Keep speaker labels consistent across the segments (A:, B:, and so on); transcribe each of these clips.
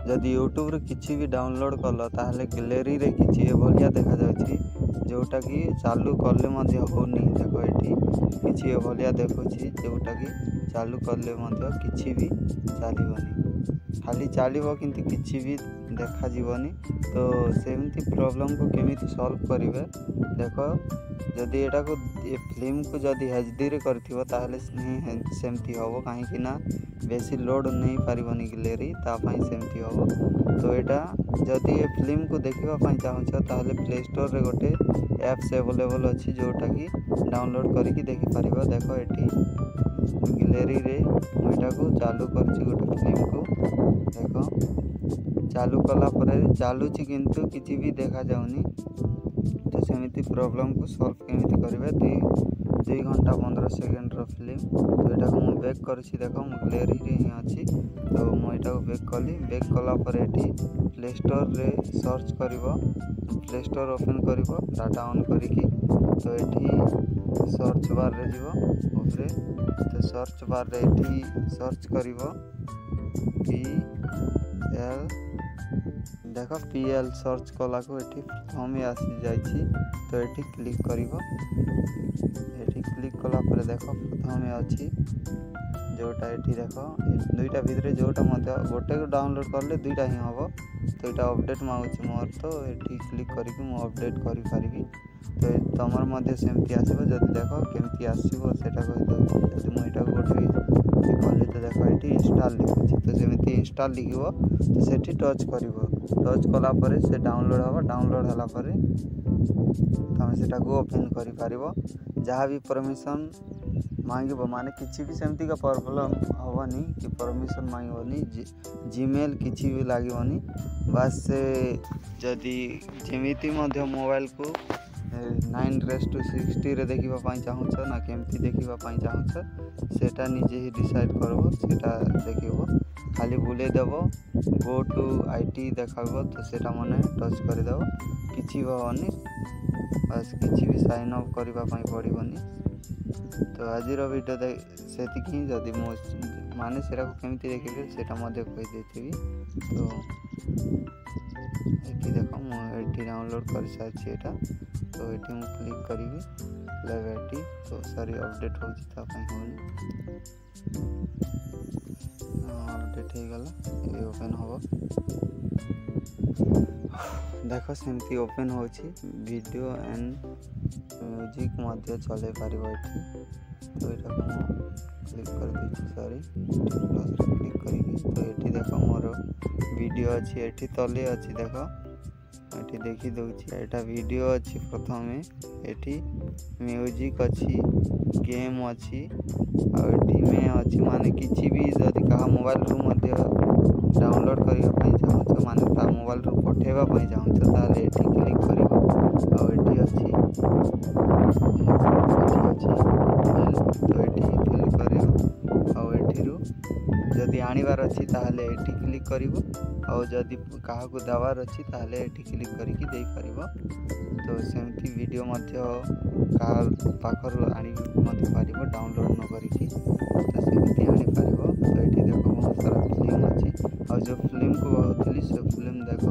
A: जदि यूट्यूब किसी भी डाउनलोड कल ताहले गैलेरी रे किसी एभलिया देखा जाउछि जोटा कि चालू कले होनी। देखो ये किसी एभलिया देखुछि जोटा कि चालू कले किसी भी चलनी खाली चलो किंतु किसी भी देखा जीवनी। तो सेमती प्रॉब्लम को केमिति सॉल्व करेंगे देखो जदि एटा को फिल्म को जदि एचडी रे करथिबो ताहले सेमती होबो काहे ना बेसी लोड नहीं पारिबनी गैलेरी तापाई सेमती होबो। तो एटा जदि ए फिल्म को देखिबा पई चाहछ ताहले प्ले स्टोर रे गोटे एप्स अवेलेबल अछि जोटा कि डाउनलोड करिकि देखि पारिबो। देखो एठी गैलेरी रे एटा को चालू करछि गोटे फिल्म को देखो चालू कला परे चालूची किंतु किसी भी देखा जाउनी। तो सेमिति प्रॉब्लम को सॉल्व केमिति करिवे 2 घंटा 15 सेकंड रो फिल्म। तो एटा को मु बैक करछि देखो मु गैलेरी रे ही अछि। तो मु एटा को बैक कली बैक कला परे एठी प्ले स्टोर रे सर्च करिवो प्ले स्टोर ओपन करिवो डाटा ऑन करिकि। तो एठी सर्च बार रे जीवो ऊपरे तो सर्च बार रे एठी सर्च करिवो PL देखो PL सर्च कला को एठी हमें आसी जाइछि। तो एठी क्लिक करिवो एठी क्लिक कला पर देखो प्रथम अछि जोटा एठी देखो दुईटा भितरे जोटा मते गोटे को डाउनलोड करले दुईटा ही हबो। तो एटा अपडेट मागुछि मोर तो एठी क्लिक करिकि मु अपडेट करि पारिबी। तो तमर मध्ये सेमती आसीबो जदि देखो केमती आसीबो सेटा कहि दउ जदि मु एटा गोटे कहली तो देखो एठी इंस्टॉल लिखुछि। तो जेमिति इंस्टॉल लिखिबो तो सेठी टच करिवो टच कला परे से डाउनलोड हबो डाउनलोड हला परे तमे सेटा को ओपन करि पारिबो। जहाँ भी परमिशन मांगिबो माने किछि भी सेमती का प्रॉब्लम हबनी कि परमिशन मांगिबोनी जीमेल किछि भी लागिबोनी बस से जदि जेमिति मध्ये मोबाइल को 9:60 रे देखिबा पई चाहूछ ना केमती देखिबा पई चाहूछ सेटा निजे ही डिसाइड करबो सेटा देखिबो खाली बुले देबो गो टू आईटी देखाबो तो सेटा मने टच कर देबो किछि होनी बस किछि भी साइन अप करबा पई पड़िबोनी। तो आज वीडियो सेतिकी जदि मो माने सेरा को केमती देखिबे सेटा मध्ये कहि देथिबी। तो एठी देखो मो एठी डाउनलोड कर साछि एटा। तो एठी मु क्लिक करिवि लेवेटी तो सारी अपडेट होछि ता पई होनी अपडेट हे गला ए ओपन होबो देखो सेमती ओपन होछि वीडियो एंड म्यूजिक मध्ये चले पारिबो एठी। तो एटा को क्लिक कर देछि सॉरी प्लस रे क्लिक करिकि तो एठी देखो मोर वीडियो अछि एठी तले अछि देखो एठी देखि दउछि एटा वीडियो अछि प्रथमे एठी म्यूजिक अछि गेम अछि और एठी में अछि माने किछि भी जदि कहा मोबाइल रू मध्ये डाउनलोड करियो पई चाहछ माने ता मोबाइल रू पठेबा पई चाहछ ताले एठी क्लिक करिवो और एठी अछि तो एठी क्लिक करिवो और एठी रू जदि आनिबार अछि ताले एठी क्लिक करिवो और जदि कहा को दावार अछि ताले एठी क्लिक करिकि देई परिबो। तो सेमती वीडियो मध्ये कार पाखर आनी मध्ये पारिबो डाउनलोड न करिकि तो सेमती आनी पारिबो। तो एठी देखो बहुत सारा फिल्म अछि और जो फिल्म को बहुतली से फिल्म देखो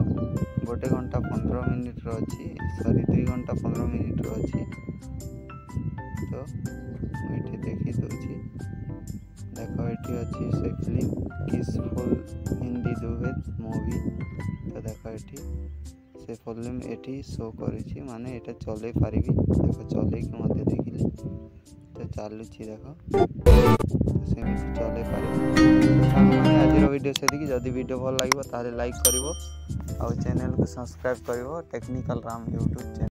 A: 1 घंटा 15 मिनिट रो अछि सॉरी 2 घंटा 15 मिनिट रो अछि। तो एठी देखि दउछि देखो एठी अछि से फिल्म किसफुल हिंदी दुबे मूवी। तो देखो एठी से फिल्म एठी शो करिछि माने एटा चले पारिबी देखो चले कि मध्ये देखिली तो चालू छी देखो तो सेमिति चले पारिबी। तो माने आज वीडियो से देखि जदी वीडियो भल लागिबो ताले लाइक करिवो और चैनल को सब्सक्राइब करिवो टेक्निकल राम यूट्यूब चैनल।